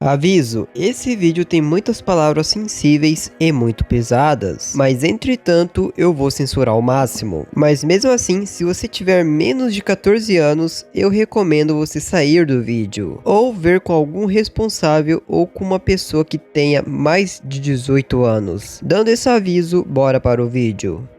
Aviso, esse vídeo tem muitas palavras sensíveis e muito pesadas, mas entretanto eu vou censurar ao máximo. Mas mesmo assim, se você tiver menos de 14 anos, eu recomendo você sair do vídeo, ou ver com algum responsável ou com uma pessoa que tenha mais de 18 anos. Dando esse aviso, bora para o vídeo.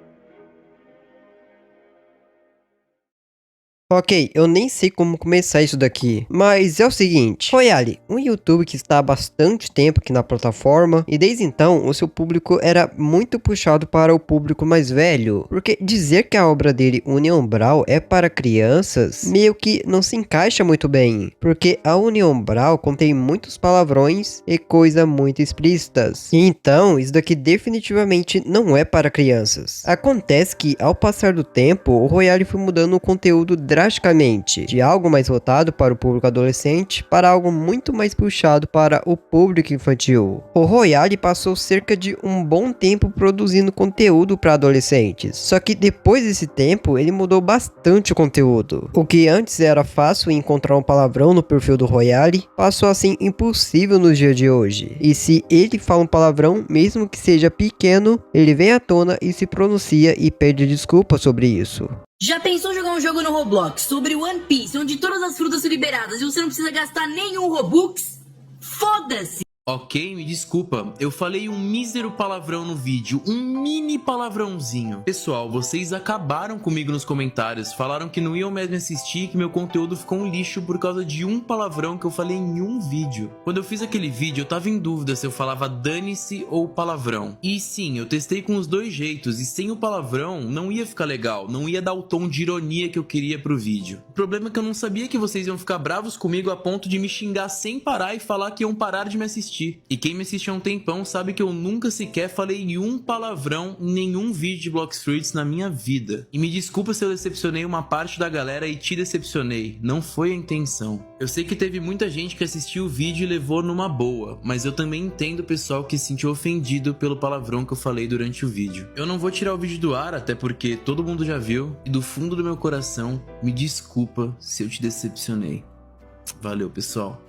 Ok, eu nem sei como começar isso daqui, mas é o seguinte, Royale, um youtuber que está há bastante tempo aqui na plataforma, e desde então o seu público era muito puxado para o público mais velho, porque dizer que a obra dele, União Brawl, é para crianças, meio que não se encaixa muito bem, porque a União Brawl contém muitos palavrões e coisas muito explícitas, e então isso daqui definitivamente não é para crianças. Acontece que ao passar do tempo, o Royale foi mudando o conteúdo drasticamente, de algo mais voltado para o público adolescente para algo muito mais puxado para o público infantil. O Royale passou cerca de um bom tempo produzindo conteúdo para adolescentes, só que depois desse tempo ele mudou bastante o conteúdo. O que antes era fácil encontrar um palavrão no perfil do Royale, passou a ser impossível nos dias de hoje. E se ele fala um palavrão, mesmo que seja pequeno, ele vem à tona e se pronuncia e pede desculpa sobre isso. Já pensou jogar um jogo no Roblox sobre One Piece, onde todas as frutas são liberadas e você não precisa gastar nenhum Robux? Foda-se! Ok, me desculpa, eu falei um mísero palavrão no vídeo, um mini palavrãozinho. Pessoal, vocês acabaram comigo nos comentários, falaram que não iam mais me assistir, que meu conteúdo ficou um lixo por causa de um palavrão que eu falei em um vídeo. Quando eu fiz aquele vídeo, eu tava em dúvida se eu falava dane-se ou palavrão. E sim, eu testei com os dois jeitos, e sem o palavrão não ia ficar legal, não ia dar o tom de ironia que eu queria pro vídeo. O problema é que eu não sabia que vocês iam ficar bravos comigo a ponto de me xingar sem parar e falar que iam parar de me assistir. E quem me assiste há um tempão sabe que eu nunca sequer falei um palavrão em nenhum vídeo de Blox Fruits na minha vida. E me desculpa se eu decepcionei uma parte da galera e te decepcionei, não foi a intenção. Eu sei que teve muita gente que assistiu o vídeo e levou numa boa, mas eu também entendo o pessoal que se sentiu ofendido pelo palavrão que eu falei durante o vídeo. Eu não vou tirar o vídeo do ar, até porque todo mundo já viu, e do fundo do meu coração, me desculpa se eu te decepcionei. Valeu, pessoal.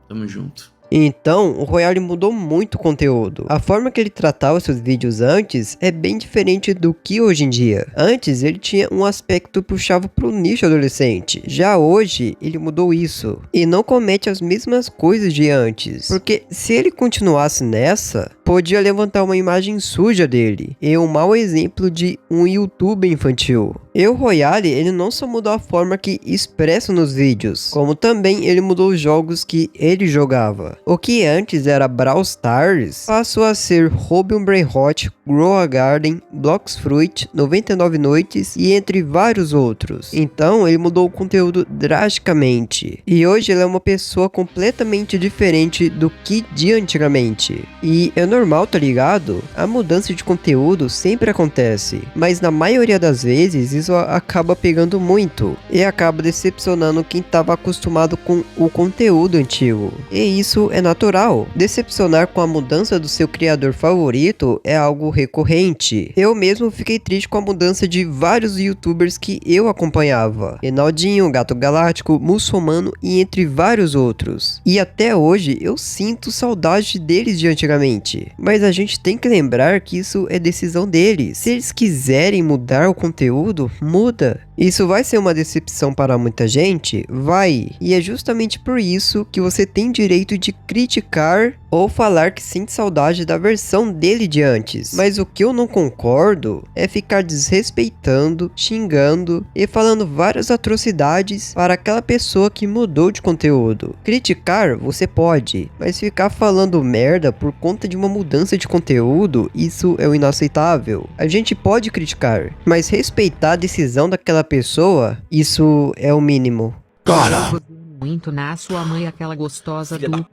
Tamo junto. Então, o Royale mudou muito o conteúdo. A forma que ele tratava seus vídeos antes é bem diferente do que hoje em dia. Antes, ele tinha um aspecto puxado para o nicho adolescente. Já hoje, ele mudou isso. E não comete as mesmas coisas de antes. Porque se ele continuasse nessa, podia levantar uma imagem suja dele. E um mau exemplo de um youtuber infantil. E o Royale, ele não só mudou a forma que expressa nos vídeos, como também ele mudou os jogos que ele jogava. O que antes era Brawl Stars, passou a ser Robin Brainrot, Grow a Garden, Blox Fruit, 99 Noites e entre vários outros. Então ele mudou o conteúdo drasticamente. E hoje ele é uma pessoa completamente diferente do que de antigamente. E é normal, tá ligado? A mudança de conteúdo sempre acontece, mas na maioria das vezes isso acaba pegando muito e acaba decepcionando quem estava acostumado com o conteúdo antigo. E isso é natural. Decepcionar com a mudança do seu criador favorito é algo recorrente. Eu mesmo fiquei triste com a mudança de vários youtubers que eu acompanhava. Reinaldinho, Gato Galáctico, Muçulmano e entre vários outros. E até hoje eu sinto saudade deles de antigamente. Mas a gente tem que lembrar que isso é decisão deles. Se eles quiserem mudar o conteúdo, muda. Isso vai ser uma decepção para muita gente? Vai. E é justamente por isso que você tem direito de criticar ou falar que sente saudade da versão dele de antes. Mas o que eu não concordo é ficar desrespeitando, xingando e falando várias atrocidades para aquela pessoa que mudou de conteúdo. Criticar você pode, mas ficar falando merda por conta de uma mudança de conteúdo, isso é o inaceitável. A gente pode criticar, mas respeitar a decisão daquela pessoa, isso é o mínimo. Cara! Muito na sua mãe, aquela gostosa do...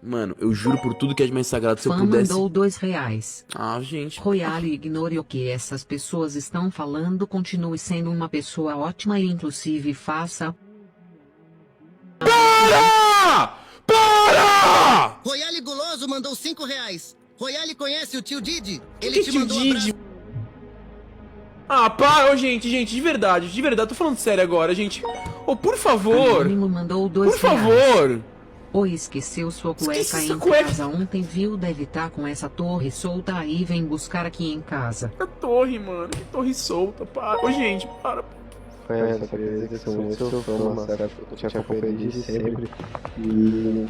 Mano, eu juro por tudo que é mais sagrado, se eu Fã pudesse... mandou R$2. Ah, gente. Royale, ignore o que essas pessoas estão falando, continue sendo uma pessoa ótima e inclusive faça... Para! Para! Royale Guloso mandou R$5. Royale conhece o tio Didi? Ele Que te tio mandou Didi? Ah, para, ô, gente, de verdade, tô falando sério agora, gente. Ô, por favor, Anônimo mandou R$2. por favor. Oi, esqueceu sua cueca Esqueci sua em cueca. casa ontem, viu? Deve estar com essa torre solta aí, vem buscar aqui em casa. A torre, mano. Que torre solta. Para. Ô, gente, para. Conhece, só queria dizer que sou muito seu fã, uma série que eu te acompanhei desde sempre. E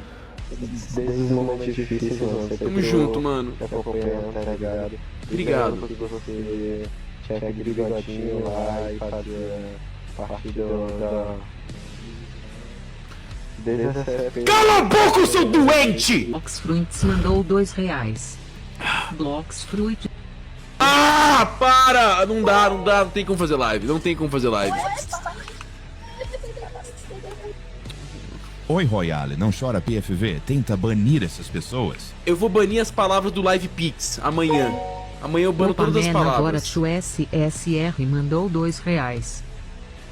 desde os momentos difíceis, mano. Sempre Tamo tô junto, mano. te acompanhando, tá ligado? Obrigado. Porque você tinha aquele bigodinho lá e fazia parte da... Desde essa época. Cala a boca, seu doente! Bloxfruits mandou R$2. Bloxfruit. Ah, para! Não dá, não tem como fazer live. Não tem como fazer live. Oi, Royale, não chora PFV, tenta banir essas pessoas. Eu vou banir as palavras do Live Pix amanhã. Amanhã eu bano Opa, todas as man, agora palavras. tio SSR mandou R$2.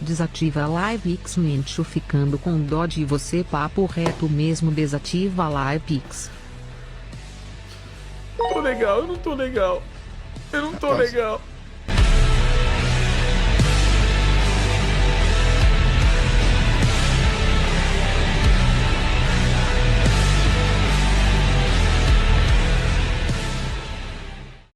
Desativa a Live X, Mencho, ficando com dó de você, papo reto mesmo, desativa a Live X. Tô legal, eu não tô legal. Eu não tô legal.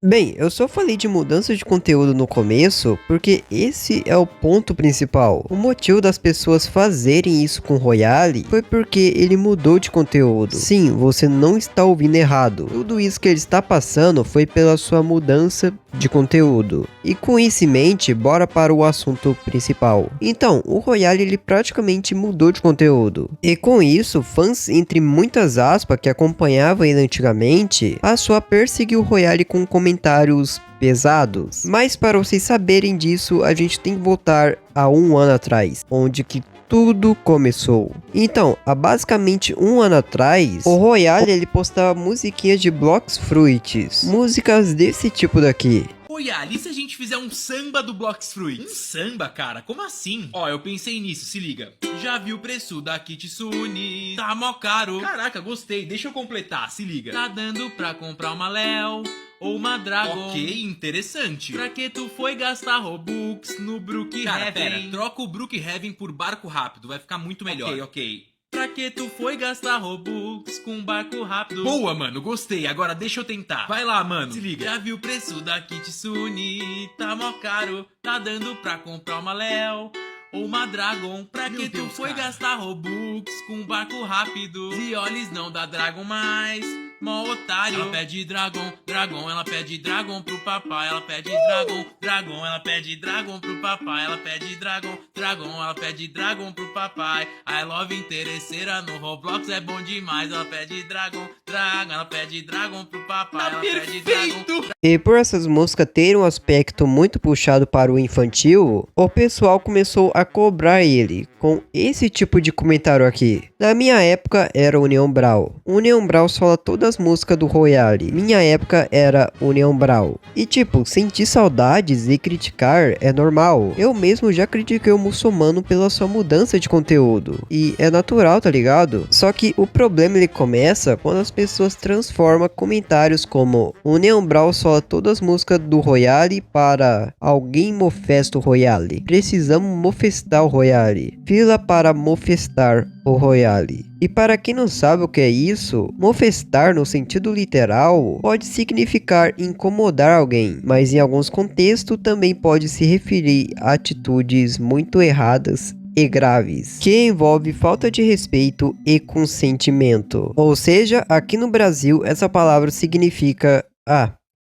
Bem, eu só falei de mudança de conteúdo no começo porque esse é o ponto principal. O motivo das pessoas fazerem isso com Royale foi porque ele mudou de conteúdo. Sim, você não está ouvindo errado. Tudo isso que ele está passando foi pela sua mudança de conteúdo. E com isso em mente, bora para o assunto principal. Então, o Royale ele praticamente mudou de conteúdo. E com isso, fãs entre muitas aspas que acompanhavam ele antigamente, passou a perseguir o Royale com comentários pesados. Mas para vocês saberem disso, a gente tem que voltar a um ano atrás, onde que tudo começou. Então, há basicamente um ano atrás, o Royale ele postava musiquinhas de Bloxfruits, músicas desse tipo daqui. Royale, e se a gente fizer um samba do Bloxfruit? Um samba, cara? Como assim? Ó, eu pensei nisso, se liga. Já vi o preço da Kitsune? Tá mó caro. Caraca, gostei. Deixa eu completar, se liga. Tá dando pra comprar uma Léo ou uma Dragon. Ok, interessante. Pra que tu foi gastar Robux no Brookhaven? Pera, troca o Brookhaven por barco rápido, vai ficar muito melhor. Ok. Pra que tu foi gastar Robux com barco rápido? Boa, mano, gostei. Agora deixa eu tentar. Vai lá, mano. Se liga. Já viu o preço da Kitsune? Tá mó caro. Tá dando pra comprar uma Léo ou uma Dragon. Pra que tu foi gastar Robux com barco rápido? Se olhos não dá Dragon mais. Mó otário. Ela pede Dragon, Dragon, ela pede Dragon pro papai. Ela pede Dragon, Dragon, ela pede Dragon pro papai. Ela pede Dragon, Dragon, ela pede Dragon pro papai. I love interesseira no Roblox é bom demais. Ela pede Dragon, Dragon, ela pede Dragon pro papai. Ela pede Dragon. E por essas músicas terem um aspecto muito puxado para o infantil, o pessoal começou a cobrar ele com esse tipo de comentário aqui. Na minha época era União Brawl. União Brawl fala todas as músicas do Royale. Minha época era União Brawl. E tipo, sentir saudades e criticar é normal. Eu mesmo já critiquei o muçulmano pela sua mudança de conteúdo. E é natural, tá ligado? Só que o problema ele começa quando as pessoas transformam comentários como União Brawl sola todas as músicas do Royale para alguém mofesta o Royale. Precisamos mofestar o Royale. Fila para mofestar o Royale. E para quem não sabe o que é isso, mofestar no sentido literal pode significar incomodar alguém, mas em alguns contextos também pode se referir a atitudes muito erradas e graves, que envolve falta de respeito e consentimento. Ou seja, aqui no Brasil essa palavra significa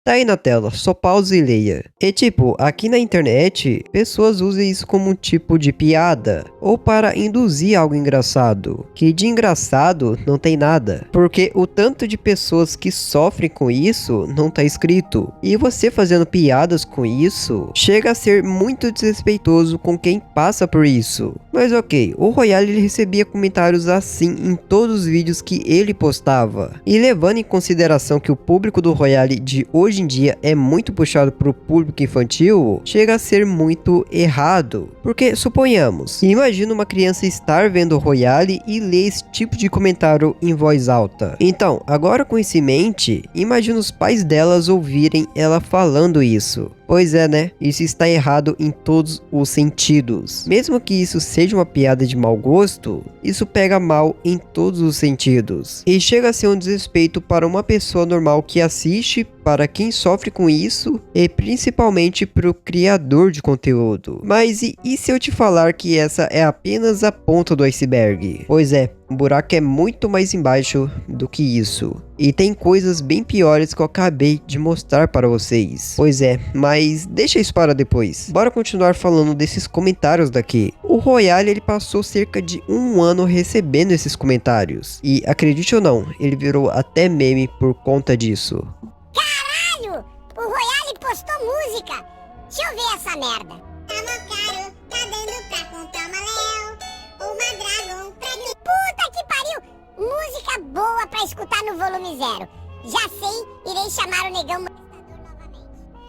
tá aí na tela, só pausa e leia. E tipo, aqui na internet, pessoas usam isso como um tipo de piada, ou para induzir algo engraçado, que de engraçado não tem nada, porque o tanto de pessoas que sofrem com isso não tá escrito, e você fazendo piadas com isso, chega a ser muito desrespeitoso com quem passa por isso. Mas ok, o Royale ele recebia comentários assim em todos os vídeos que ele postava, e levando em consideração que o público do Royale de hoje em dia é muito puxado para o público infantil, chega a ser muito errado. Porque suponhamos, imagina uma criança estar vendo o Royale e ler esse tipo de comentário em voz alta. Então, agora com isso em mente, imagina os pais delas ouvirem ela falando isso. Pois é, né? Isso está errado em todos os sentidos. Mesmo que isso seja uma piada de mau gosto, isso pega mal em todos os sentidos. E chega a ser um desrespeito para uma pessoa normal que assiste, para quem sofre com isso e principalmente para o criador de conteúdo. Mas e se eu te falar que essa é apenas a ponta do iceberg? Pois é, o buraco é muito mais embaixo do que isso. E tem coisas bem piores que eu acabei de mostrar para vocês. Pois é, mas deixa isso para depois. Bora continuar falando desses comentários daqui. O Royale, ele passou cerca de 1 ano recebendo esses comentários. E acredite ou não, ele virou até meme por conta disso. Caralho! O Royale postou música! Deixa eu ver essa merda. Tá mó caro, tá dando pra comprar uma Léo, uma Dragon pra mim. Puta que pariu! Música boa pra escutar no volume 0. Já sei, irei chamar o Negão Molestador novamente.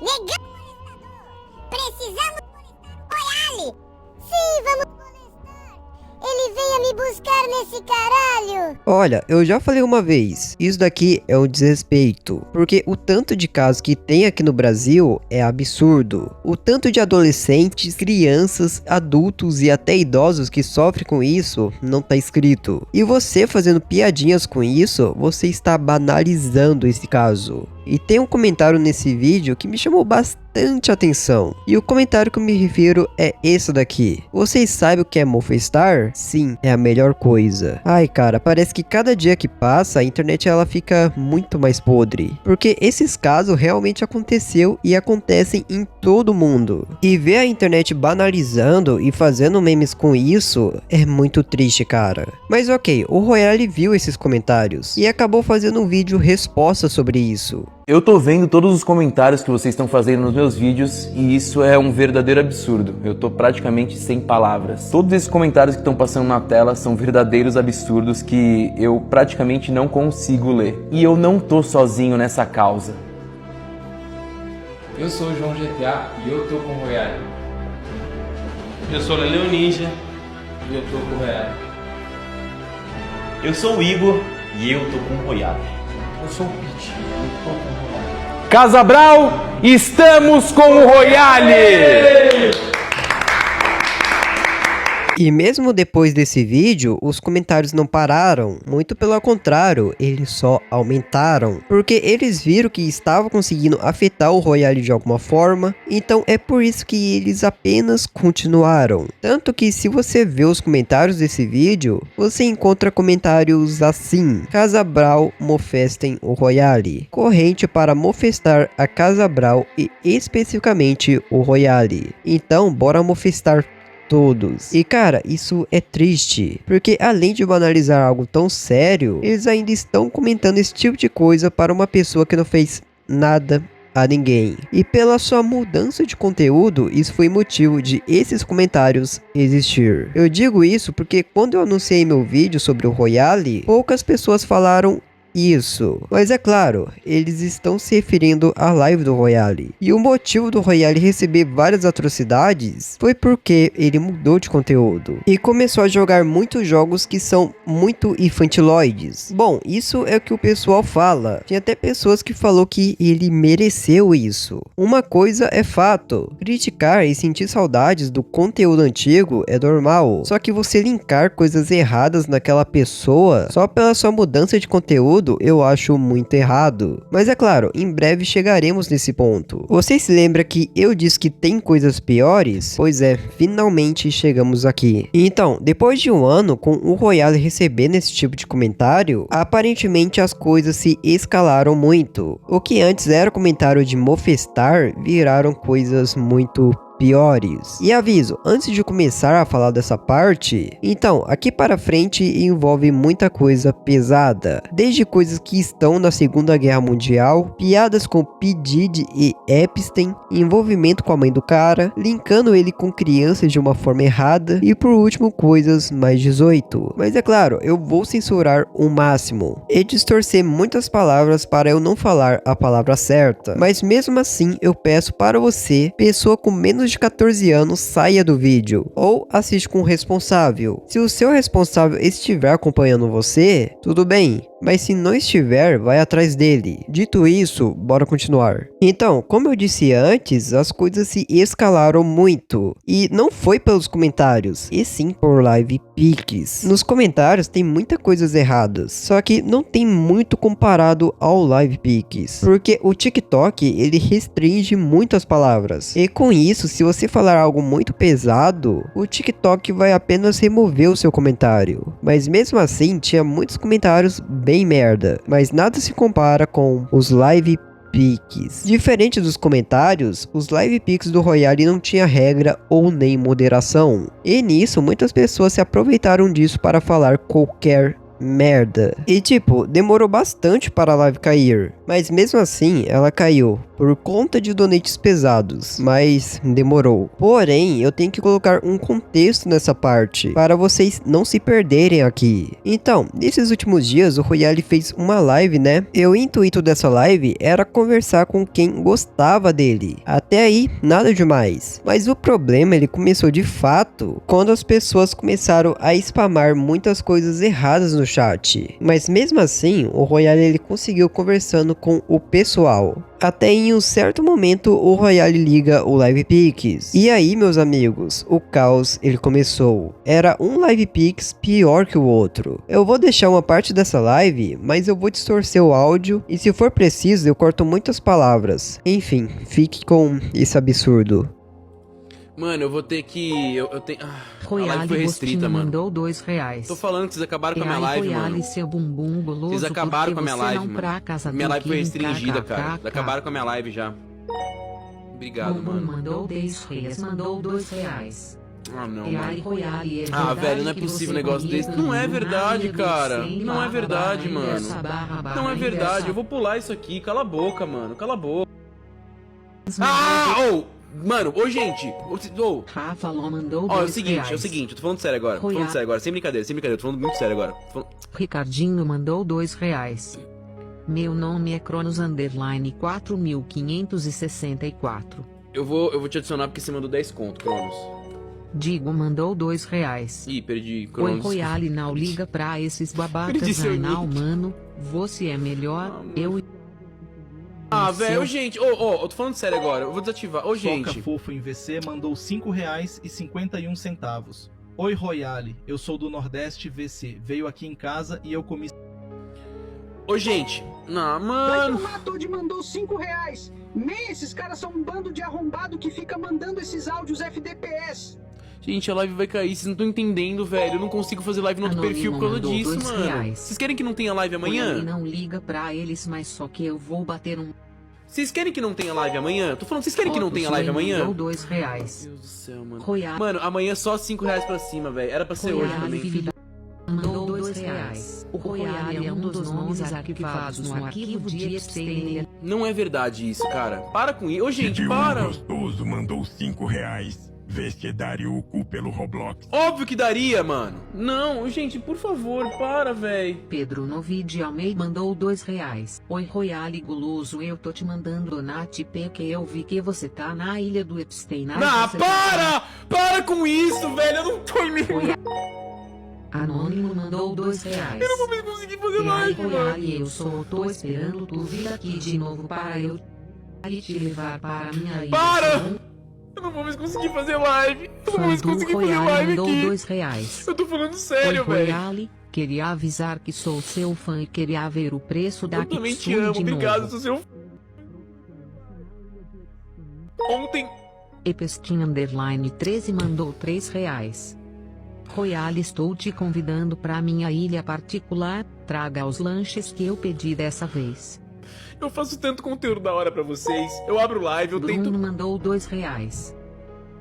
Negão Molestador! Precisamos molestar o Royale! Sim, vamos molestar! Ele venha me buscar nesse caralho! Olha, eu já falei uma vez, isso daqui é um desrespeito, porque o tanto de casos que tem aqui no Brasil é absurdo. O tanto de adolescentes, crianças, adultos e até idosos que sofrem com isso não tá escrito. E você fazendo piadinhas com isso, você está banalizando esse caso. E tem um comentário nesse vídeo que me chamou bastante atenção. E o comentário que eu me refiro é esse daqui. Vocês sabem o que é Mofestar? Sim, é a melhor coisa. Ai cara, parece que cada dia que passa a internet ela fica muito mais podre. Porque esses casos realmente aconteceu e acontecem em todo mundo. E ver a internet banalizando e fazendo memes com isso é muito triste, cara. Mas ok, o Royale viu esses comentários e acabou fazendo um vídeo resposta sobre isso. Eu tô vendo todos os comentários que vocês estão fazendo nos meus vídeos e isso é um verdadeiro absurdo. Eu tô praticamente sem palavras. Todos esses comentários que estão passando na tela são verdadeiros absurdos que eu praticamente não consigo ler. E eu não tô sozinho nessa causa. Eu sou o João GTA e eu tô com o Royale. Eu sou o Leleu Ninja e eu tô com o Royale. Eu sou o Igor e eu tô com o Royale. Eu sou o Pete e eu tô com o Royale. Casabral, estamos com o Royale! E mesmo depois desse vídeo, os comentários não pararam, muito pelo contrário, eles só aumentaram, porque eles viram que estava conseguindo afetar o Royale de alguma forma, então é por isso que eles apenas continuaram. Tanto que se você vê os comentários desse vídeo, você encontra comentários assim: Casabral mofestem o Royale, corrente para mofestar a Casabral e especificamente o Royale. Então bora mofestar todos. E cara, isso é triste, porque além de banalizar algo tão sério, eles ainda estão comentando esse tipo de coisa para uma pessoa que não fez nada a ninguém. E pela sua mudança de conteúdo, isso foi motivo de esses comentários existir. Eu digo isso porque quando eu anunciei meu vídeo sobre o Royale, poucas pessoas falaram isso. Mas é claro, eles estão se referindo à live do Royale. E o motivo do Royale receber várias atrocidades foi porque ele mudou de conteúdo e começou a jogar muitos jogos que são muito infantiloides. Bom, isso é o que o pessoal fala. Tinha até pessoas que falou que ele mereceu isso. Uma coisa é fato, criticar e sentir saudades do conteúdo antigo é normal. Só que você linkar coisas erradas naquela pessoa só pela sua mudança de conteúdo, eu acho muito errado. Mas é claro, em breve chegaremos nesse ponto. Vocês se lembram que eu disse que tem coisas piores? Pois é, finalmente chegamos aqui. Então, depois de 1 ano com o Royale recebendo esse tipo de comentário, aparentemente as coisas se escalaram muito. O que antes era comentário de mofestar, viraram coisas muito piores. E aviso, antes de começar a falar dessa parte, então, aqui para frente envolve muita coisa pesada, desde coisas que estão na Segunda Guerra Mundial, piadas com P. Diddy e Epstein, envolvimento com a mãe do cara, linkando ele com crianças de uma forma errada, e por último, coisas mais 18. Mas é claro, eu vou censurar o máximo, e distorcer muitas palavras para eu não falar a palavra certa, mas mesmo assim eu peço para você, pessoa com menos menos de 14 anos saia do vídeo, ou assiste com o responsável. Se o seu responsável estiver acompanhando você, tudo bem, mas se não estiver, vai atrás dele. Dito isso, bora continuar. Então, como eu disse antes, as coisas se escalaram muito, e não foi pelos comentários, e sim por live pics. Nos comentários tem muitas coisas erradas, só que não tem muito comparado ao live pics, porque o TikTok ele restringe muitas palavras, e com isso, se você falar algo muito pesado, o TikTok vai apenas remover o seu comentário. Mas mesmo assim, tinha muitos comentários bem merda, mas nada se compara com os live pics. Diferente dos comentários, os live pics do Royale não tinha regra ou nem moderação, e nisso muitas pessoas se aproveitaram disso para falar qualquer merda. E tipo, demorou bastante para a live cair, mas mesmo assim ela caiu por conta de donates pesados, mas demorou. Porém, eu tenho que colocar um contexto nessa parte para vocês não se perderem aqui. Então, nesses últimos dias o Royale fez uma live, né? E o intuito dessa live era conversar com quem gostava dele. Até aí, nada demais. Mas o problema ele começou de fato quando as pessoas começaram a spamar muitas coisas erradas no chat. Mas mesmo assim, o Royale ele conseguiu conversando com o pessoal. Até em um certo momento o Royale liga o live pics. E aí, meus amigos, o caos ele começou. Era um live pics pior que o outro. Eu vou deixar uma parte dessa live, mas eu vou distorcer o áudio e se for preciso eu corto muitas palavras. Enfim, fique com esse absurdo. Mano, eu vou ter que... Eu tenho... a live Royale foi restrita, mano. mandou R$2. Tô falando que vocês acabaram com a minha live, Royale, mano. seu bumbum goloso, Vocês acabaram com a minha live, mano. Minha live foi Kim, restringida, cara. kkk. Acabaram com a minha live já. Obrigado, Bumbum mano. mandou R$10, mandou R$2. Ah, não, Royale, mano. Royale, é Ah, verdade velho, não é que possível um você negócio podia desse. Não é na verdade, ilha do cara. Sem Não é barra, verdade, barra, mano. inversa, barra, barra, Não é inversa. verdade. Eu vou pular isso aqui. Cala a boca, mano. Cala a boca. Ah, ô! Mano, ô gente, Rafa Ló mandou ó, é o R$2. seguinte, eu tô falando sério agora, tô falando sério agora, sem brincadeira, tô falando muito sério agora. Ricardinho mandou R$2. Meu nome é Cronos _ 4564. Eu vou te adicionar porque você mandou 10 conto, Cronos. Digo mandou R$2. Ih, perdi, Oi, Cronos. Royale, não liga pra esses Perdi babacas, seu não, nick. mano. Você é melhor, eu... Ah, velho, gente, eu tô falando sério agora, eu vou desativar. Ô, gente. Soca Fofo em VC mandou R$5,51. Oi, Royale, eu sou do Nordeste VC. Veio aqui em casa e eu comi... Ô, gente. Não, Mas mano. o Matod mandou R$5. Nem esses caras são um bando de arrombado que fica mandando esses áudios FDPS. Gente, a live vai cair, vocês não estão entendendo, velho. Eu não consigo fazer live no outro Anônimo perfil por causa mandou disso, R$2. mano. Vocês querem que não tenha live amanhã? Royale, não liga pra eles, mas só que eu vou bater um... Vocês querem que não tenha live amanhã? Tô falando, vocês querem que não tenha live amanhã? Mandou R$2. Meu Deus do céu, mano. Royale. Mano, amanhã só R$5 pra cima, velho. Era pra ser hoje também. Mandou R$2. O Royale é um dos nomes arquivados no arquivo de Epstein. Não é verdade isso, cara. Para com isso. Ô, gente, para. Gostoso mandou R$5. Vê se daria o cu pelo Roblox. Óbvio que daria, mano. Não, gente, por favor, para, velho. Pedro Novid Almeida mandou R$2. Oi, Royale guloso, eu tô te mandando donate porque eu vi que você tá na ilha do Epstein. Ah, para! Para com isso, velho. Eu não tô me... Anônimo mandou R$2. Eu não vou mais conseguir fazer live, mano. Royale, eu só tô esperando tu vir aqui de novo para eu te levar para minha ilha. Para! Eu não vou mais conseguir fazer live. Eu não vou mais conseguir fazer Royale live mandou aqui. R$2. Eu tô falando sério, Oi, velho. Royale, queria avisar que sou seu fã e queria ver o preço da Eu também te Kitsune amo, de obrigado, novo. sou seu... Ontem... Epstein _ 13 mandou R$3. Royale, estou te convidando pra minha ilha particular, traga os lanches que eu pedi dessa vez. Eu faço tanto conteúdo da hora pra vocês. Eu abro live, eu tento... Bruno mandou R$2.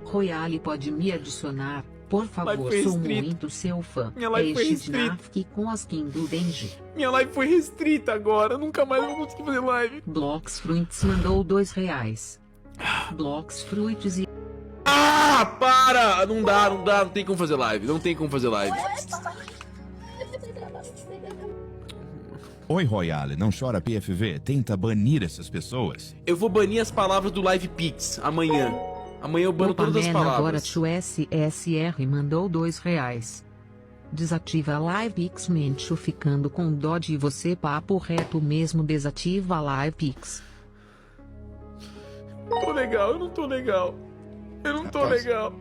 Royale, pode me adicionar, por favor, foi sou restrita. muito seu fã. Minha live foi restrita. Snarf com a skin do Denji. Minha live foi restrita agora. Eu nunca mais vou conseguir fazer live. Blocks Fruits mandou R$2. Blocks Fruits e... Ah, para! Não dá, não tem como fazer live. Não tem como fazer live. Oi, Royale, não chora PFV, tenta banir essas pessoas. Eu vou banir as palavras do Live Pix amanhã. Amanhã eu bano Opa, todas as man, agora palavras. tio SSR mandou R$2. Desativa a Live Pix, Mencho, ficando com dó de você, papo reto mesmo, desativa a Live Pix. Não tô legal, eu não tô legal. Eu não tô legal.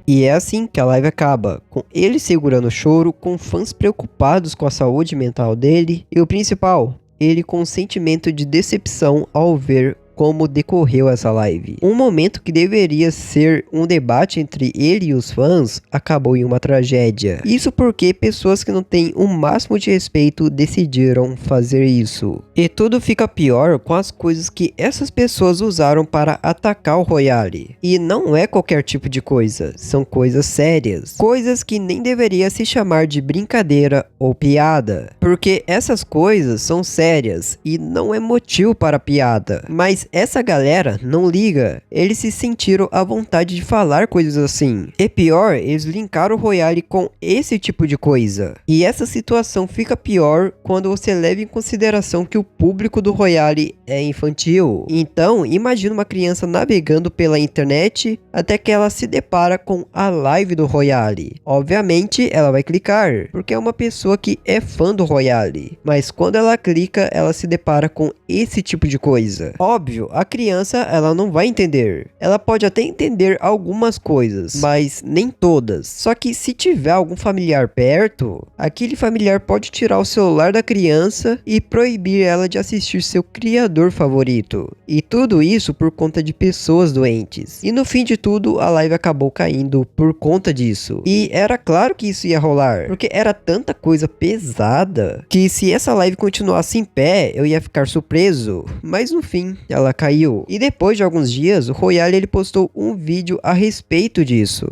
E é assim que a live acaba, com ele segurando o choro, com fãs preocupados com a saúde mental dele, e o principal, ele com um sentimento de decepção ao ver como decorreu essa live. Um momento que deveria ser um debate entre ele e os fãs, acabou em uma tragédia. Isso porque pessoas que não têm o máximo de respeito decidiram fazer isso. E tudo fica pior com as coisas que essas pessoas usaram para atacar o Royale. E não é qualquer tipo de coisa, são coisas sérias. Coisas que nem deveria se chamar de brincadeira ou piada. Porque essas coisas são sérias e não é motivo para piada. Mas essa galera não liga, eles se sentiram à vontade de falar coisas assim. E pior, eles linkaram o Royale com esse tipo de coisa. E essa situação fica pior quando você leva em consideração que o público do Royale é infantil. Então, imagina uma criança navegando pela internet até que ela se depara com a live do Royale. Obviamente, ela vai clicar, porque é uma pessoa que é fã do Royale. Mas quando ela clica, ela se depara com esse tipo de coisa. Óbvio, a criança ela não vai entender. Ela pode até entender algumas coisas, mas nem todas. Só que se tiver algum familiar perto, aquele familiar pode tirar o celular da criança e proibir ela de assistir seu criador favorito. E tudo isso por conta de pessoas doentes. E no fim de tudo, a live acabou caindo por conta disso. E era claro que isso ia rolar, porque era tanta coisa pesada que se essa live continuasse em pé, eu ia ficar surpreso. Mas no fim, ela caiu. E depois de alguns dias, o Royale ele postou um vídeo a respeito disso.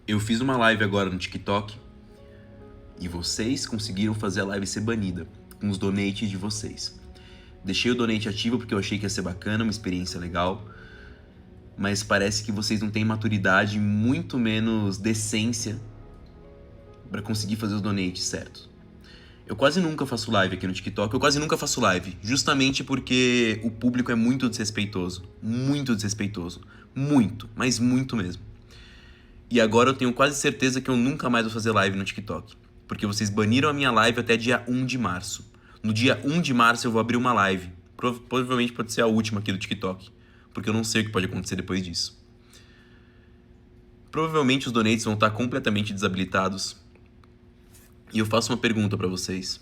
Eu fiz uma live agora no TikTok e vocês conseguiram fazer a live ser banida com os donates de vocês. Deixei o donate ativo porque eu achei que ia ser bacana, uma experiência legal, mas parece que vocês não têm maturidade, muito menos decência para conseguir fazer os donates certos. Eu quase nunca faço live aqui no TikTok, eu quase nunca faço live, justamente porque o público é muito desrespeitoso. Muito desrespeitoso. Muito, mas muito mesmo. E agora eu tenho quase certeza que eu nunca mais vou fazer live no TikTok, porque vocês baniram a minha live até dia 1 de março. No dia 1 de março eu vou abrir uma live, provavelmente pode ser a última aqui do TikTok, porque eu não sei o que pode acontecer depois disso. Provavelmente os donates vão estar completamente desabilitados. E eu faço uma pergunta pra vocês.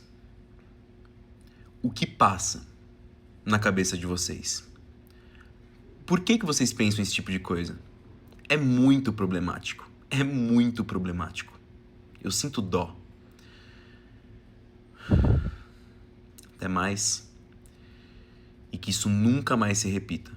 O que passa na cabeça de vocês? Por que vocês pensam esse tipo de coisa? É muito problemático. É muito problemático. Eu sinto dó. Até mais. E que isso nunca mais se repita.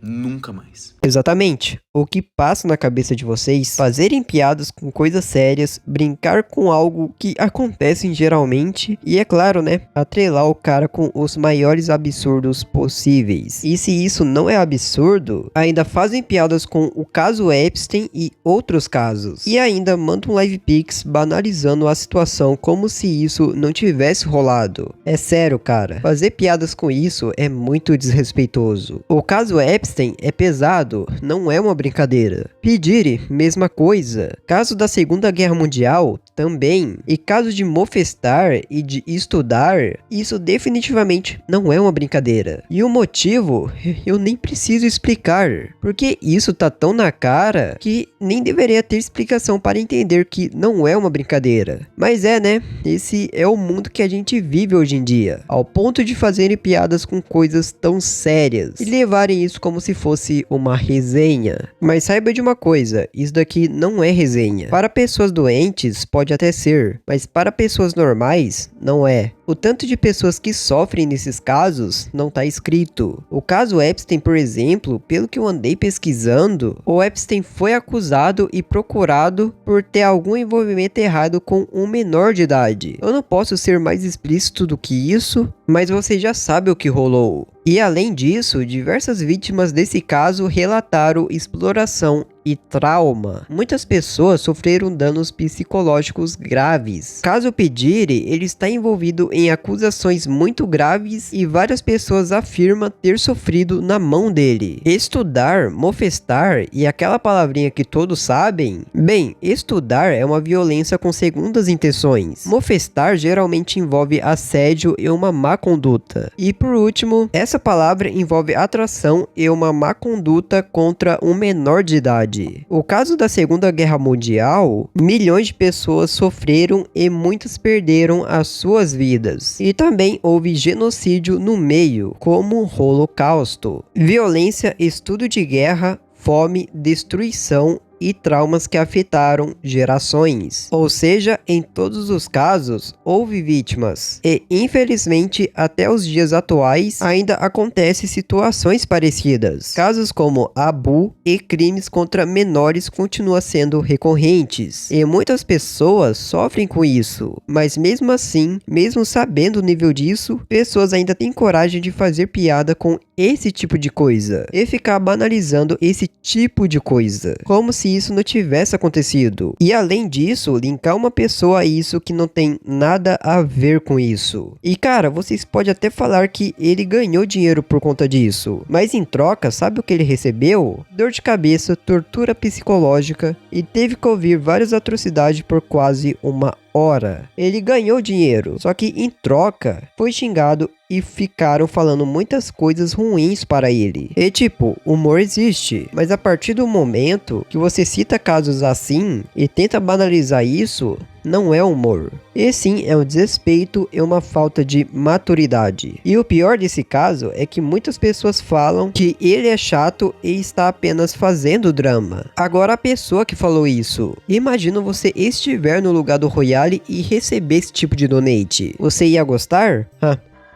Nunca mais. Exatamente. O que passa na cabeça de vocês, fazerem piadas com coisas sérias, brincar com algo que acontecem geralmente e, é claro, né, atrelar o cara com os maiores absurdos possíveis. E se isso não é absurdo, ainda fazem piadas com o caso Epstein e outros casos. E ainda mandam um live pix banalizando a situação como se isso não tivesse rolado. É sério, cara. Fazer piadas com isso é muito desrespeitoso. O caso Epstein é pesado, não é uma brincadeira. P. Diddy, mesma coisa. Caso da Segunda Guerra Mundial, também. E caso de Mofestar e de estudar, isso definitivamente não é uma brincadeira. E o motivo, eu nem preciso explicar. Porque isso tá tão na cara que nem deveria ter explicação para entender que não é uma brincadeira. Mas é, né? Esse é o mundo que a gente vive hoje em dia. Ao ponto de fazerem piadas com coisas tão sérias. E levarem isso como se fosse uma resenha. Mas saiba de uma coisa, isso daqui não é resenha. Para pessoas doentes pode até ser, mas para pessoas normais não é. O tanto de pessoas que sofrem nesses casos não tá escrito. O caso Epstein, por exemplo, pelo que eu andei pesquisando, o Epstein foi acusado e procurado por ter algum envolvimento errado com um menor de idade. Eu não posso ser mais explícito do que isso, mas você já sabe o que rolou. E além disso, diversas vítimas desse caso relataram exploração e trauma. Muitas pessoas sofreram danos psicológicos graves. Caso Pedire, ele está envolvido em acusações muito graves e várias pessoas afirmam ter sofrido na mão dele. Estudar, mofestar e aquela palavrinha que todos sabem? Bem, estudar é uma violência com segundas intenções. Mofestar geralmente envolve assédio e uma má conduta. E por último, essa palavra envolve atração e uma má conduta contra um menor de idade. O caso da Segunda Guerra Mundial, milhões de pessoas sofreram e muitas perderam as suas vidas. E também houve genocídio no meio, como o Holocausto. Violência, estudo de guerra, fome, destruição e traumas que afetaram gerações. Ou seja, em todos os casos, houve vítimas. E, infelizmente, até os dias atuais, ainda acontecem situações parecidas. Casos como Abu e crimes contra menores continuam sendo recorrentes. E muitas pessoas sofrem com isso. Mas mesmo assim, mesmo sabendo o nível disso, pessoas ainda têm coragem de fazer piada com esse tipo de coisa. E ficar banalizando esse tipo de coisa. Como se isso não tivesse acontecido. E além disso, linkar uma pessoa a isso que não tem nada a ver com isso. E cara, vocês podem até falar que ele ganhou dinheiro por conta disso. Mas em troca, sabe o que ele recebeu? Dor de cabeça, tortura psicológica e teve que ouvir várias atrocidades por quase uma hora. Ele ganhou dinheiro, só que em troca foi xingado e ficaram falando muitas coisas ruins para ele. E tipo, humor existe, mas a partir do momento que você cita casos assim e tenta banalizar isso, não é humor. E sim, é um desrespeito e uma falta de maturidade. E o pior desse caso é que muitas pessoas falam que ele é chato e está apenas fazendo drama. Agora a pessoa que falou isso, imagina você estiver no lugar do Royale e receber esse tipo de donate. Você ia gostar?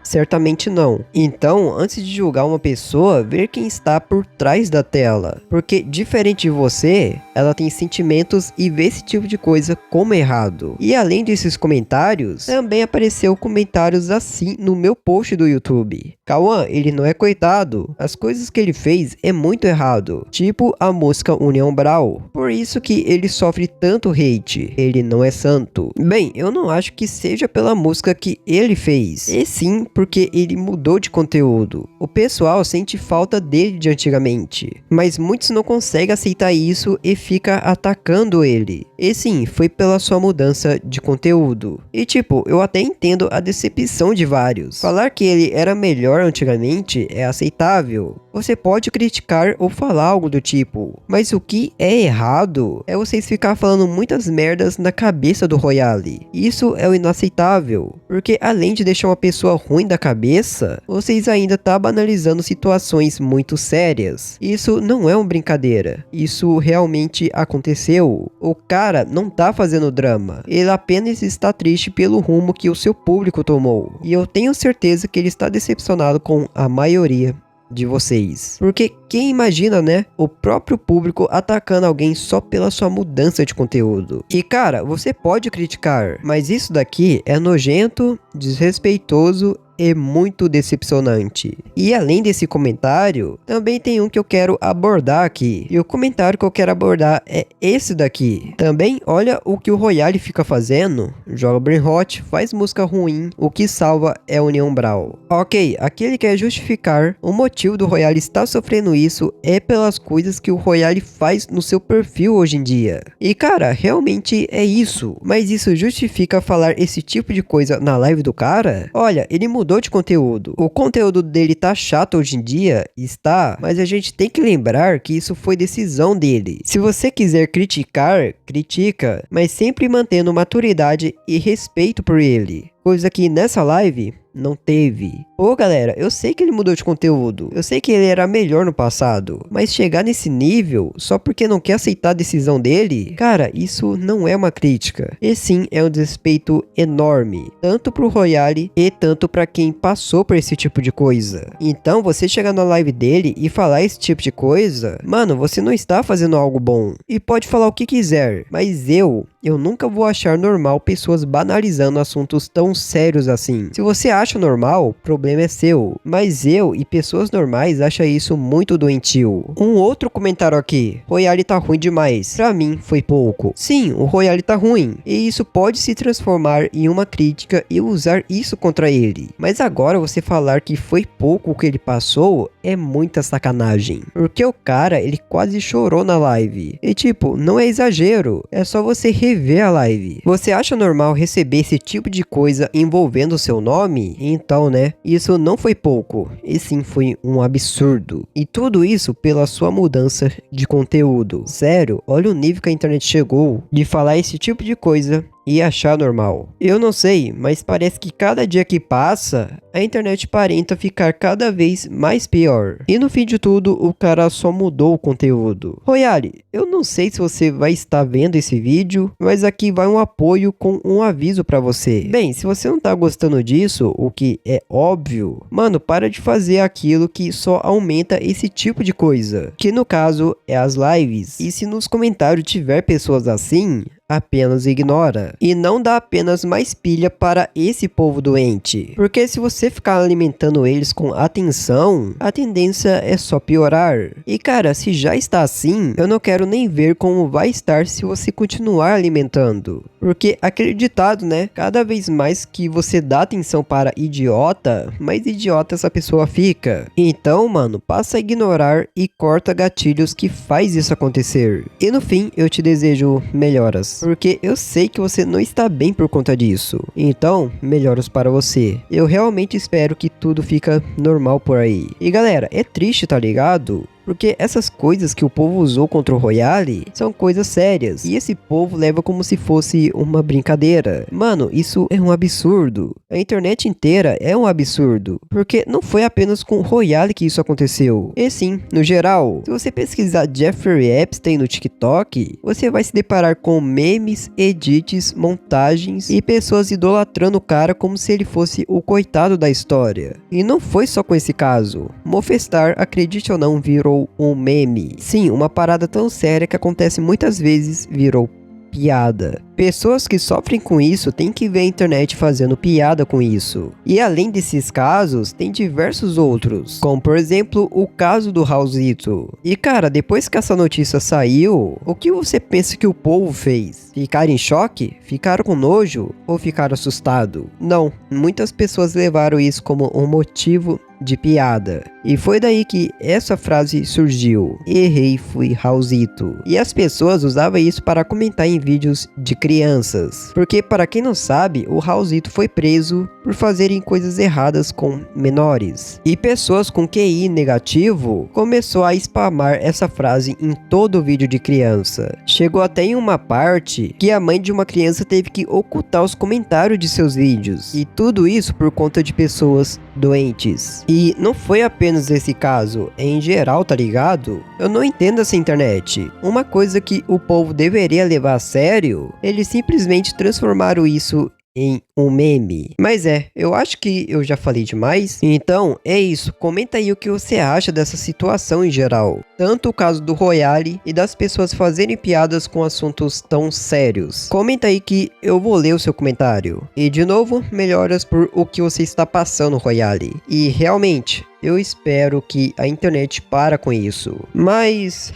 Certamente não. Então, antes de julgar uma pessoa, ver quem está por trás da tela. Porque, diferente de você, ela tem sentimentos e vê esse tipo de coisa como errado. E além desses comentários, também apareceu comentários assim no meu post do YouTube. Cauã, ele não é coitado. As coisas que ele fez é muito errado. Tipo a música União Brau. Por isso que ele sofre tanto hate. Ele não é santo. Bem, eu não acho que seja pela música que ele fez. E sim, porque ele mudou de conteúdo. O pessoal sente falta dele de antigamente, mas muitos não conseguem aceitar isso e fica atacando ele. E sim, foi pela sua mudança de conteúdo. E tipo, eu até entendo a decepção de vários. Falar que ele era melhor antigamente é aceitável. Você pode criticar ou falar algo do tipo, mas o que é errado é vocês ficar falando muitas merdas na cabeça do Royale. Isso é o inaceitável, porque além de deixar uma pessoa ruim da cabeça, vocês ainda tá banalizando situações muito sérias. Isso não é uma brincadeira, isso realmente aconteceu. O cara não tá fazendo drama, ele apenas está triste pelo rumo que o seu público tomou. E eu tenho certeza que ele está decepcionado com a maioria de vocês. Porque quem imagina, né? O próprio público atacando alguém só pela sua mudança de conteúdo. E cara, você pode criticar, mas isso daqui é nojento, desrespeitoso e muito decepcionante. E além desse comentário, também tem um que eu quero abordar aqui. E o comentário que eu quero abordar é esse daqui. Também olha o que o Royale fica fazendo. Joga Brain Hot, faz música ruim, o que salva é a União Brau. Ok, aqui ele quer justificar o motivo do Royale estar sofrendo isso é pelas coisas que o Royale faz no seu perfil hoje em dia. E cara, realmente é isso. Mas isso justifica falar esse tipo de coisa na live do cara? Olha, ele mudou de conteúdo. O conteúdo dele tá chato hoje em dia? Está, mas a gente tem que lembrar que isso foi decisão dele. Se você quiser criticar, critica, mas sempre mantendo maturidade e respeito por ele. Coisa que nessa live não teve. Pô, galera, eu sei que ele mudou de conteúdo. Eu sei que ele era melhor no passado. Mas chegar nesse nível, só porque não quer aceitar a decisão dele? Cara, isso não é uma crítica. E sim, é um desrespeito enorme. Tanto pro Royale e tanto pra quem passou por esse tipo de coisa. Então, você chegar na live dele e falar esse tipo de coisa, mano, você não está fazendo algo bom. E pode falar o que quiser, mas eu nunca vou achar normal pessoas banalizando assuntos tão sérios assim. Se você acha acha normal, o problema é seu. Mas eu e pessoas normais acham isso muito doentio. Um outro comentário aqui. Royale tá ruim demais. Pra mim, foi pouco. Sim, o Royale tá ruim. E isso pode se transformar em uma crítica e usar isso contra ele. Mas agora você falar que foi pouco o que ele passou é muita sacanagem. Porque o cara, ele quase chorou na live. E tipo, não é exagero. É só você rever a live. Você acha normal receber esse tipo de coisa envolvendo o seu nome? Então, né? Isso não foi pouco. E sim, foi um absurdo. E tudo isso pela sua mudança de conteúdo. Sério, olha o nível que a internet chegou de falar esse tipo de coisa e achar normal. Eu não sei, mas parece que cada dia que passa, a internet aparenta ficar cada vez mais pior. E no fim de tudo, o cara só mudou o conteúdo. Royale, eu não sei se você vai estar vendo esse vídeo, mas aqui vai um apoio com um aviso pra você. Bem, se você não tá gostando disso, o que é óbvio, mano, para de fazer aquilo que só aumenta esse tipo de coisa, que no caso é as lives. E se nos comentários tiver pessoas assim, apenas ignora. E não dá apenas mais pilha para esse povo doente. Porque se você ficar alimentando eles com atenção, a tendência é só piorar. E cara, se já está assim, eu não quero nem ver como vai estar se você continuar alimentando. Porque aquele ditado, né? Cada vez mais que você dá atenção para idiota, mais idiota essa pessoa fica. Então, mano, passa a ignorar e corta gatilhos que faz isso acontecer. E no fim, eu te desejo melhoras. Porque eu sei que você não está bem por conta disso. Então, melhoras para você. Eu realmente espero que tudo fica normal por aí. E galera, é triste, tá ligado? Porque essas coisas que o povo usou contra o Royale são coisas sérias. E esse povo leva como se fosse uma brincadeira. Mano, isso é um absurdo. A internet inteira é um absurdo. Porque não foi apenas com o Royale que isso aconteceu. E sim, no geral, se você pesquisar Jeffrey Epstein no TikTok, você vai se deparar com memes, edits, montagens e pessoas idolatrando o cara como se ele fosse o coitado da história. E não foi só com esse caso. Mofestar, acredite ou não, virou um meme. Sim, uma parada tão séria que acontece muitas vezes virou piada. Pessoas que sofrem com isso têm que ver a internet fazendo piada com isso. E além desses casos, tem diversos outros, como por exemplo o caso do Raulzito. E cara, depois que essa notícia saiu, o que você pensa que o povo fez? Ficaram em choque? Ficaram com nojo? Ou ficaram assustados? Não, muitas pessoas levaram isso como um motivo de piada. E foi daí que essa frase surgiu. Errei, fui Raulzito. E as pessoas usavam isso para comentar em vídeos de crianças. Porque para quem não sabe, o Raulzito foi preso por fazerem coisas erradas com menores. E pessoas com QI negativo começou a spamar essa frase em todo o vídeo de criança. Chegou até em uma parte que a mãe de uma criança teve que ocultar os comentários de seus vídeos. E tudo isso por conta de pessoas doentes. E não foi apenas esse caso, é em geral, tá ligado? Eu não entendo essa internet. Uma coisa que o povo deveria levar a sério, eles simplesmente transformaram isso em um meme. Mas eu acho que eu já falei demais. Então, é isso. Comenta aí o que você acha dessa situação em geral. Tanto o caso do Royale e das pessoas fazerem piadas com assuntos tão sérios. Comenta aí que eu vou ler o seu comentário. E de novo, melhoras por o que você está passando, Royale. E realmente, eu espero que a internet para com isso. Mas,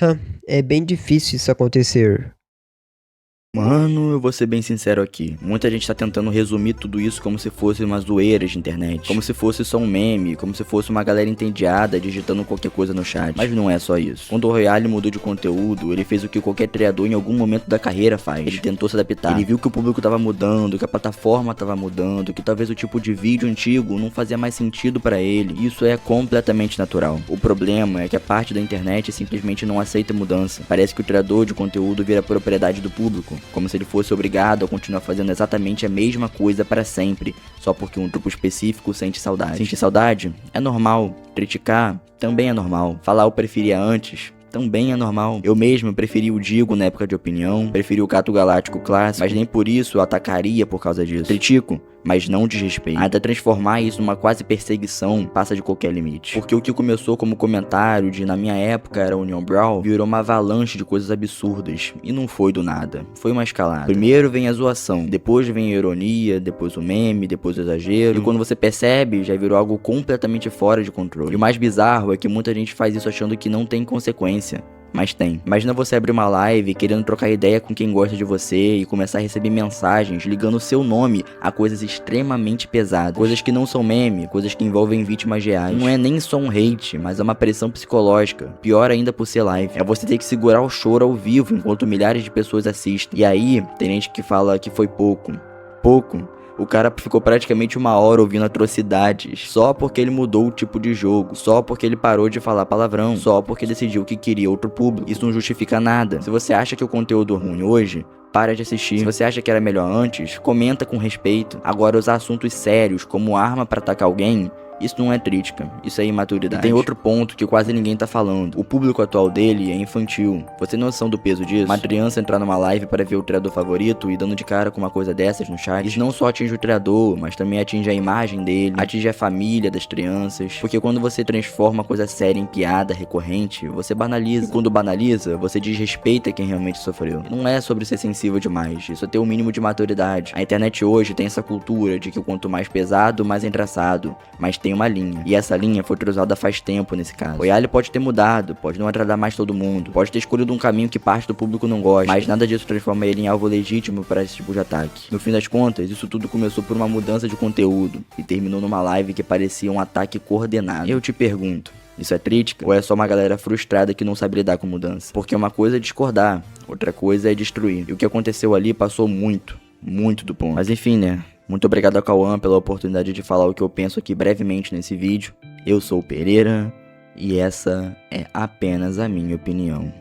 é bem difícil isso acontecer. Mano, eu vou ser bem sincero aqui. Muita gente tá tentando resumir tudo isso como se fosse uma zoeira de internet. Como se fosse só um meme, como se fosse uma galera entediada digitando qualquer coisa no chat. Mas não é só isso. Quando o Royale mudou de conteúdo, ele fez o que qualquer criador em algum momento da carreira faz. Ele tentou se adaptar. Ele viu que o público tava mudando, que a plataforma tava mudando, que talvez o tipo de vídeo antigo não fazia mais sentido pra ele. Isso é completamente natural. O problema é que a parte da internet simplesmente não aceita mudança. Parece que o criador de conteúdo vira propriedade do público. Como se ele fosse obrigado a continuar fazendo exatamente a mesma coisa para sempre, só porque um grupo específico sente saudade. Sentir saudade é normal, criticar também é normal, falar eu preferia antes também é normal. Eu mesmo preferi o Digo na época de opinião, preferi o Gato Galáctico clássico, mas nem por isso eu atacaria por causa disso. Critico mas não desrespeito. Até transformar isso numa quase perseguição passa de qualquer limite. Porque o que começou como comentário de na minha época era Union Brawl, virou uma avalanche de coisas absurdas. E não foi do nada, foi uma escalada. Primeiro vem a zoação, depois vem a ironia, depois o meme, depois o exagero. E quando você percebe, já virou algo completamente fora de controle. E o mais bizarro é que muita gente faz isso achando que não tem consequência. Mas tem. Imagina você abrir uma live querendo trocar ideia com quem gosta de você e começar a receber mensagens ligando o seu nome a coisas extremamente pesadas. Coisas que não são meme, coisas que envolvem vítimas reais. Não é nem só um hate, mas é uma pressão psicológica. Pior ainda por ser live. É você ter que segurar o choro ao vivo enquanto milhares de pessoas assistem. E aí, tem gente que fala que foi pouco. Pouco? O cara ficou praticamente 1 hora ouvindo atrocidades, só porque ele mudou o tipo de jogo, só porque ele parou de falar palavrão, só porque decidiu que queria outro público. Isso não justifica nada. Se você acha que o conteúdo é ruim hoje, para de assistir. Se você acha que era melhor antes, comenta com respeito. Agora, usar assuntos sérios como arma pra atacar alguém, isso não é crítica, isso é imaturidade. E tem outro ponto que quase ninguém tá falando. O público atual dele é infantil. Você tem noção do peso disso? Uma criança entrar numa live para ver o treinador favorito e dando de cara com uma coisa dessas no chat. Isso não só atinge o treinador, mas também atinge a imagem dele, atinge a família das crianças. Porque quando você transforma coisa séria em piada recorrente, você banaliza. E quando banaliza, você desrespeita quem realmente sofreu. Não é sobre ser sensível demais, isso é ter um mínimo de maturidade. A internet hoje tem essa cultura de que quanto mais pesado, mais engraçado. Mas tem uma linha, e essa linha foi cruzada faz tempo nesse caso. Royale pode ter mudado, pode não agradar mais todo mundo, pode ter escolhido um caminho que parte do público não gosta, mas nada disso transforma ele em alvo legítimo para esse tipo de ataque. No fim das contas, isso tudo começou por uma mudança de conteúdo, e terminou numa live que parecia um ataque coordenado. Eu te pergunto, isso é crítica? Ou é só uma galera frustrada que não sabe lidar com mudança? Porque uma coisa é discordar, outra coisa é destruir. E o que aconteceu ali passou muito do ponto. Mas enfim, né? Muito obrigado a Cauã pela oportunidade de falar o que eu penso aqui brevemente nesse vídeo. Eu sou o Pereira e essa é apenas a minha opinião.